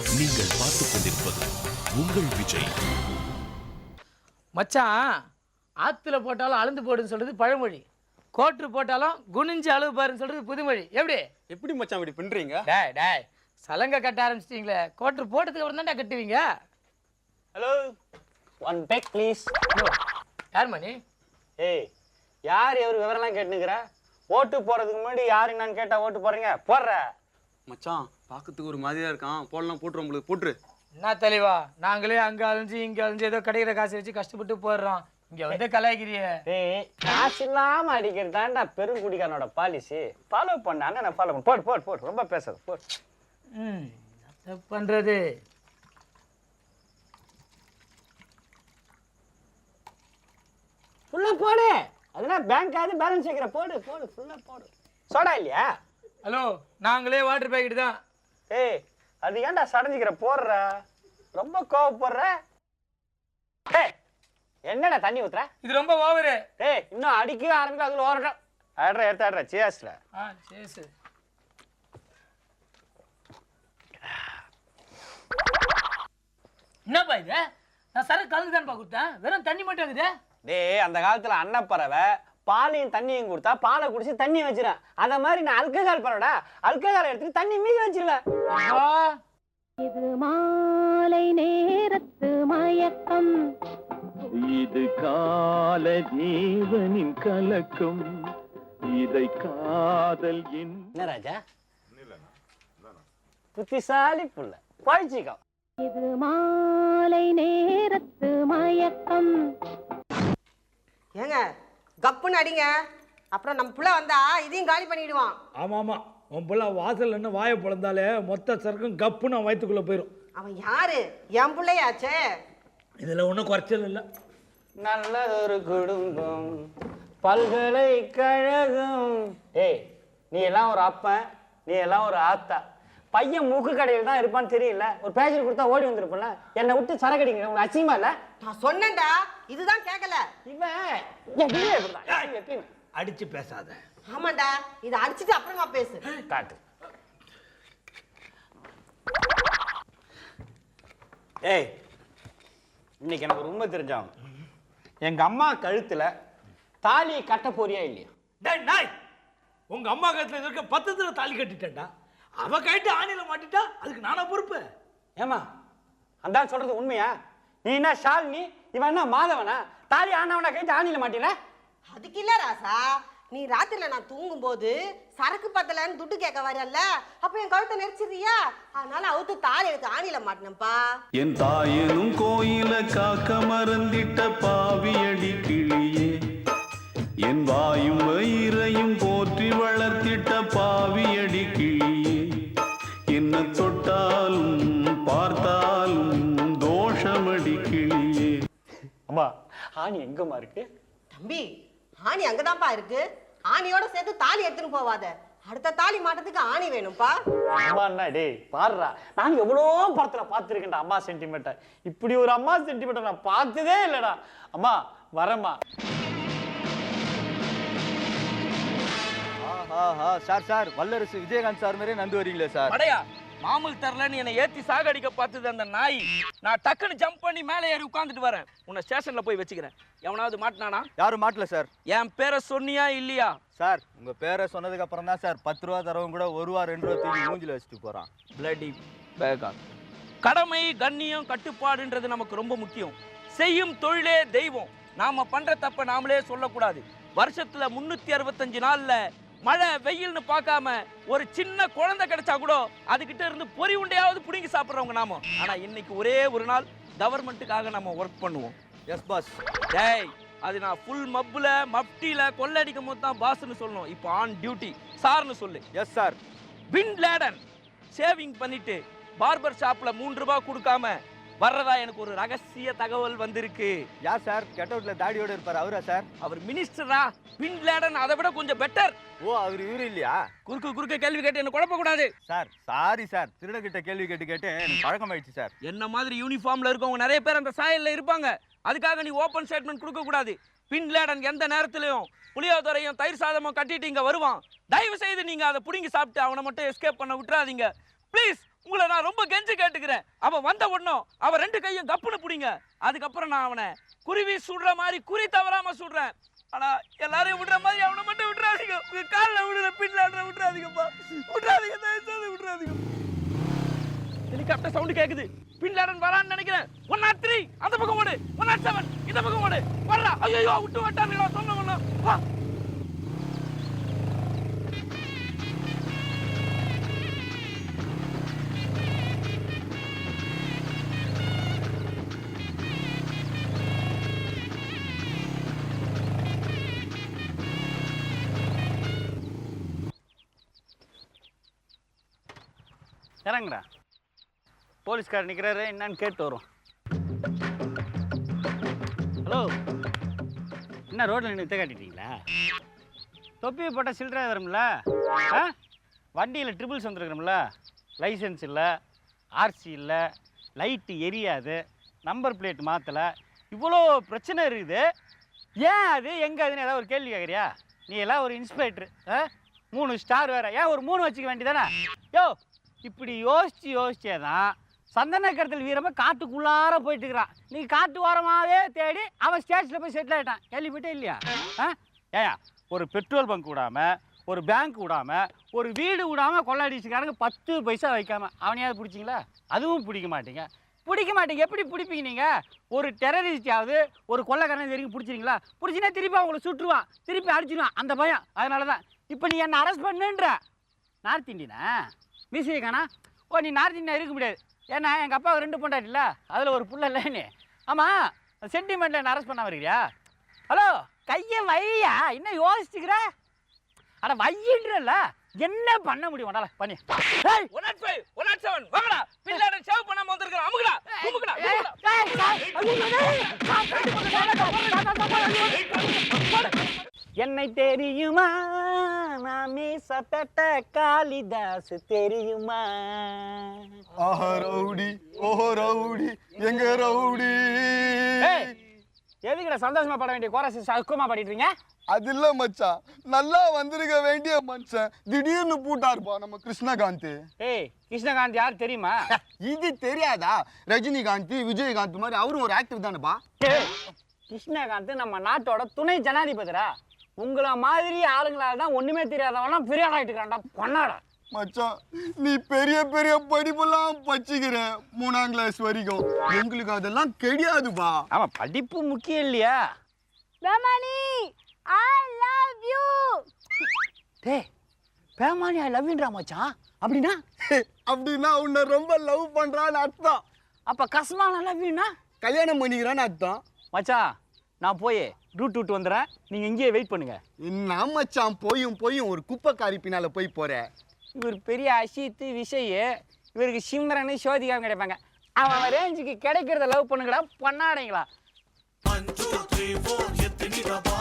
நீங்கள் பார்த்துக் கொண்டிருப்பது உங்கள் விஜய். மச்சான், ஆத்துல போட்டாலும் அளந்து போடுன்னு சொல்றது பழமொழி, கோட்ரு போட்டாலும் குனிஞ்சு அளவு பாருன்னு சொல்றது புதுமொழி. எப்படி மச்சான் இப்படி பண்றீங்க? டேய் டேய், சலங்க கட்ட ஆரம்பிச்சிட்டீங்களே, கோட்ரு போட்டதுக்கு அப்புறம் தான்டா கட்டுவீங்க. Hello, one pack please. யார் மணி? ஏய், யார் எவர் விவரம்லாம் கேட்டுனுக்குற? ஓட்டு போறதுக்கு முன்னாடி யாரு என்னன்னு கேட்டா ஓட்டு போறீங்க? போடுற மச்சான், பார்க்கறதுக்கு ஒரு மாதிரியா இருக்கான், போடலாம் போட்டுரும், உங்களுக்கு போட்டுரு. என்ன தெளிவா, நாங்களே அங்க அழிஞ்சு இங்க அழிஞ்சு ஏதோ கிடைக்கிற காசு வச்சு கஷ்டப்பட்டு போடுறோம், இங்க வந்து கலாய்கிறிய. ஏய், காசு இல்லாம அடிக்கிறது தான்டா பெருங்குடிக்காரனோட பாலிசி. ஃபாலோ பண்ண அண்ணனை ஃபாலோ பண்ண. போடு போடு போடு, ரொம்ப பேசாது, போடு. என்ன பண்றது? ஃபுல்லா போடு. அதெல்லாம் பேங்க் ஆகுது, பேலன்ஸ் வைக்கிற. போடு போடு, ஃபுல்லா போடு. சோடா இல்லையா? ஹலோ, நாங்களே வாட்டர் பேக்கெட் தான். ஏய், அது ஏன்டா சடைஞ்சிக்கிற? போடுற, ரொம்ப கோவப்படுற. ஏய், என்னடா தண்ணி ஊத்துற? இது ரொம்ப ஓவரு. ஏய், இன்னும் அடிக்கவே ஆரம்பிக்கல, அதுல ஓரட்டும். எடுத்து சேஸ்ல. சேஸ். என்னப்பா இது? நான் சரக்கு கலந்து தான்ப்பா கொடுத்தேன், வெறும் தண்ணி மட்டும் இருக்குது. டேய், அந்த காலத்துல அன்னப்பறவை பாலையும் தண்ணியும் கொடுத்தா பாலை குடிச்சு தண்ணி வச்சிருவேன். அத மாதிரி நான் அல்கஹால் பறவைடா, அல்கஹால் எடுத்து தண்ணி மீதி வச்சிருவேன். இது மாலை நேரத்து மயக்கம், இது கால ஜீவனின் கலக்கம், இதை காதல் என்ன ராஜா, புத்திசாலி புள்ள, பழிச்சிக்கோ. இது மாலை நேரத்து மயக்கம். ஏங்க கப்புன்னு அடிங்க, அப்புறம் நம்ம புள்ள வந்தா இதையும் காலி பண்ணிடுவான். ஆமாம் ஆமாம், உன் பிள்ளை வாசல் என்ன வாயை பிளந்தாலே மொத்த சரக்கும் கப்புன்னு அவன் வயிற்றுக்குள்ளே போயிடும். அவன் யாரு? என் பிள்ளையாச்சே. இதில் ஒன்றும் குறைச்சல் இல்லை. நல்ல ஒரு குடும்பம், பல்கலைக்கழகம். ஏய், நீ எல்லாம் ஒரு அப்பன், நீ எல்லாம் ஒரு ஆத்தா. பையன் மூக்கு கடையில் தான் இருப்பான்னு தெரியல, ஒரு பேஜர் கொடுத்தா ஓடி வந்திருப்பல. என்னை விட்டு சரக்கடிங்க, உங்களுக்கு அசிங்கமா இல்ல? நான் சொன்னேன்டா, இதுதான் கேட்கல. இவன் அடிச்சு பேசாத. ஆமாண்டா, இதை அடிச்சுட்டு அப்புறமா பேசு. காட்டு. ஏய், இன்னைக்கு எனக்கு ஒரு உண்மை தெரிஞ்சாகும். எங்க அம்மா கழுத்துல தாலியை கட்ட போறியா இல்லையா? டேய் நாய், உங்கள் அம்மா கழுத்தில் இருக்க 10 தடவை தாலி கட்டிட்டேன்டா. அவ கைட்டு ஆணியில மாட்டிட்டா அதுக்கு நானா பொறுப்பு? ஏமா, அந்த சொல்றது உண்மையா? நீ என்ன ஷாலினி, இவன் என்ன மாதவனா? தாலி ஆனவனா கைட்டு ஆணியில மாட்டின? அதுக்கு இல்ல ராசா, நீ ராத்திரில நான் தூங்கும் போது சரக்கு பத்தலன்னு துட்டு கேட்க வரல, அப்ப என் கழுத்தை நெரிச்சிருக்கியா, அதனால அவுத்து தாலி எடுத்து ஆணியில மாட்டினப்பா. என் தாயனும் கோயில காக்க மறந்திட்ட பாவியடி கிளியே, என் வாயும் வயிறையும் போற்றி வளர்த்திட்ட பாவியடி கிளியே, என்ன தொட்டாலும் பார்த்தாலும் தோஷமடி கிளியே. அம்மா, ஆணி எங்கம்மா இருக்கு? தம்பி, ஆணி அங்கதான்ப்பா இருக்கு. ஆணியோட சேர்த்து தாலி எடுத்துன்னு போவாத, அடுத்த தாலி மாட்டத்துக்கு ஆணி வேணும்ப்பா. அம்மா என்ன டேய், பாடுறா, நான் எவ்வளோ படத்துல பார்த்துருக்கேன்டா அம்மா சென்டிமெண்ட்டை. இப்படி ஒரு அம்மா சென்டிமெண்ட்டை நான் பார்த்ததே இல்லைடா. அம்மா வரம்மா. சார் வல்லரசு விஜயகாந்த் சார் மாதிரியே நந்து வரீங்களே சார். அடையா, மாமூல் தரலன்னு என்னை ஏத்தி சாகடிக்க பார்த்தது அந்த நாய். நான் டக்குன்னு ஜம்ப் பண்ணி மேலே ஏறி உட்காந்துட்டு வரேன். உன்னை ஸ்டேஷன்ல போய் வச்சுக்கிறேன். எவனாவது மாட்டினானா? யாரும் மாட்டல சார். என் பேரை சொன்னியா இல்லையா? சார், உங்க பேரை சொன்னதுக்கு அப்புறம் தான் சார் 10 ரூபா தரவும் கூட 1 ரூபா 2 ரூபா தூக்கி மூஞ்சில வச்சுட்டு போறான். பிளடி பேகா. கடமை, கண்ணியம், கட்டுப்பாடுன்றது நமக்கு ரொம்ப முக்கியம். செய்யும் தொழிலே தெய்வம். நாம பண்ற தப்ப நாமளே சொல்லக்கூடாது. வருஷத்துல 365 நாள்ல மழை வெயில்னு பார்க்காம ஒரு சின்ன குழந்தை கிடைச்சா கூட அதுகிட்ட இருந்து பொறி உண்டையாவது புடிங்கி சாப்பிட்றவங்க நாம. ஆனா இன்னைக்கு ஒரே ஒரு நாள் கவர்மெண்ட்டுக்காக நம்ம ஒர்க் பண்ணுவோம். Yes boss. டேய், அது நான் ஃபுல் மப்புல மப்டியில கொள்ளடிக்கும் போது தான் பாஸ்ன்னு சொல்லணும். இப்போ ஆன் டியூட்டி சார்னு சொல்லு. Yes sir. Bin Laden shaving பண்ணிட்டு பார்பர் ஷாப்ல 3 ரூபாய் கொடுக்காம வர்றதா எனக்கு ஒரு ரகசிய தகவல் வந்திருக்கு. யார் சார்? கெட் அவுட்ல தாடியோட இருப்பார் அவரா சார்? அவர் மினிஸ்டரா? பின் லேடன் அதை விட கொஞ்சம் பெட்டர். ஓ, அவர் இவரு இல்லையா? குறுக்க கேள்வி கேட்டு என்ன குழப்ப கூடாது சார். சாரி சார், திருடகிட்ட கேள்வி கேட்டு எனக்கு பழக்கமாயிடுச்சு சார். என்ன மாதிரி யூனிஃபார்ம்ல இருக்கவங்க நிறைய பேர் அந்த சாயல்ல இருப்பாங்க. அதுக்காக நீ ஓபன் ஸ்டேட்மெண்ட் கொடுக்க கூடாது. பின் லேடன் எந்த நேரத்திலையும் புளியோதரையும் தயிர் சாதமும் கட்டிட்டு இங்க வருவான். தயவு செய்து நீங்க அதை புடிங்கி சாப்பிட்டு அவனை மட்டும் எஸ்கேப் பண்ண விட்டுறாதீங்க ப்ளீஸ். உங்களை நான் ரொம்ப கெஞ்சி கேட்டுக்கிறேன். அவன் வந்த உடனும் அவன் 2 கையும் கப்புன்னு பிடிங்க. அதுக்கப்புறம் நான் அவனை குருவி சுடுற மாதிரி குறி தவறாம சுடுறேன். ஆனா எல்லாரையும் விடுற மாதிரி அவனை மட்டும் விட்டுறாதீங்க. உங்க காலில் விடுற பின்லாடுற விட்டுறாதீங்கப்பா. விட்டுறாதீங்க, தயவுசெய்து விட்டுறாதீங்க. ஹெலிகாப்டர் சவுண்ட் கேக்குது. பின்லாடன் வரான்னு நினைக்கிறேன். 103 அந்த பக்கம் ஓடு. 107 இந்த பக்கம் ஓடு. வர்றா. ஐயோ விட்டு வட்டாங்களா சொன்னவன. வா. இறங்குடா. போலீஸ்கார் நிற்கிறாரு, என்னன்னு கேட்டு வரும். ஹலோ, என்ன ரோட்டில் நின்று காட்டிட்டீங்களா? தொப்பியை போட்டால் சில்லறை வரும்ல? ஆ, வண்டியில் ட்ரிபிள்ஸ் வந்துருக்குறோம்ல, லைசன்ஸ் இல்லை, ஆர்சி இல்லை, லைட்டு எரியாது, நம்பர் பிளேட் மாற்றலை, இவ்வளோ பிரச்சனை இருக்குது. ஏன் அது எங்கே அதுன்னு ஏதாவது ஒரு கேள்வி கேட்குறியா? நீ எல்லாம் ஒரு இன்ஸ்பெக்டர், 3 ஸ்டார் வேறு, ஏன் ஒரு 3 வச்சுக்க வேண்டியதானே? யோ, இப்படி யோசிச்சே தான் சந்தன கடத்தல் வீரமாக காட்டுக்குள்ளார போயிட்டு இருக்கிறான். நீ காட்டு ஓரமாகவே தேடி அவன் ஸ்டேஷனில் போய் செட்டில் ஆகிட்டான். கேள்விப்பட்டே இல்லையா? ஏயா, ஒரு பெட்ரோல் பங்க் விடாமல், ஒரு பேங்க் விடாமல், ஒரு வீடு விடாமல் கொள்ளாடிச்சுக்காரங்க 10 பைசா வைக்காமல் அவனையாவது பிடிச்சிங்களா? அதுவும் பிடிக்க மாட்டீங்க. எப்படி பிடிப்பீங்க நீங்கள்? ஒரு டெரரிஸ்டாவது ஒரு கொள்ளைக்காரன் வரைக்கும் பிடிச்சிருங்களா? பிடிச்சினா திருப்பி அவங்களை சுட்டுருவான், திருப்பி அடிச்சிடுவான். அந்த பயம். அதனால தான் இப்போ நீ என்னை அரெஸ்ட் பண்ணுன்ற. நார்த் இந்தியனா மீசியை காணா? ஓ, நீ நார்த் இந்தியா இருக்க முடியாது. ஏன்னா எங்கள் அப்பாவுக்கு 2 பொண்டாட்டி இல்லை, அதில் ஒரு புள்ள இல்லை நீ. ஆமாம், சென்டிமெண்ட்டில் என்ன அரெஸ்ட் பண்ண வருகிறியா? ஹலோ, கையை வையா, இன்னும் யோசிச்சுக்கிற? அட வையின்றல்ல, என்ன பண்ண முடியும் உன்னால? பண்ணி 105 107 வாங்கடா. பின்லாடன் சேவ் பண்ணாம வந்திருக்கான். அமுக்குடா. என்னை தெரியுமா, நான் மீசப்பட்ட காளிதாஸ் தெரியுமா? ஆஹா ரவுடி, ஓஹோ ரவுடி, எங்க ரவுடி. எதுக்கிட சந்தோஷமா பாட வேண்டிய கோரஸ் சக்குமா பாடிட்டுறீங்க? அது இல்ல மச்சான், நல்லா வந்திருக்க வேண்டிய மனுஷன் திடீர்னு பூட்டாருப்பா நம்ம கிருஷ்ணகாந்த். ஏய், கிருஷ்ணகாந்த் யார் தெரியுமா? இது தெரியாதா? ரஜினிகாந்த், விஜயகாந்த் மாதிரி அவரும் ஒரு ஆக்டர் தானேப்பா. கிருஷ்ணகாந்த் நம்ம நாட்டோட துணை ஜனாதிபதிரா. உங்களை மாதிரி ஆளுங்களால தான் ஒண்ணுமே தெரியாதவனா பெரிய ஆளாயிட்டுக்கிறான்டா. பண்ணாடா மச்சான், நீ பெரிய பெரிய படிப்பெல்லாம் படிச்சுக்கிற 3ஆம் கிளாஸ் வரைக்கும். எங்களுக்கு அதெல்லாம் கிடையாதுப்பா. ஆமா, படிப்பு முக்கியம் இல்லையா? பேமானி ஐ லவ் யூ. டேய், பேமானி ஐ லவ் யூன்றா மச்சான். அப்படின்னா அப்படின்னா உன்னை ரொம்ப லவ் பண்றான்னு அர்த்தம். அப்ப கஸ்மான லவ் யூனா கல்யாணம் பண்ணிக்கிறான்னு அர்த்தம். மச்சான், நான் போய் ரூட் வந்துடுறேன், நீங்க இங்கேயே வெயிட் பண்ணுங்க. என்ன மச்சான், போயும் ஒரு குப்பைக்காரி பின்னால போய் போற? இவர் பெரிய அசித்து விஷய, இவருக்கு சிம்ரன் சோதிகாவும் கிடைப்பாங்க. அவன் ரேஞ்சுக்கு கிடைக்கிறத லவ் பண்ணுங்கடா பண்ணாடைங்களா. 1 2 3 4 எத்தனை ரபா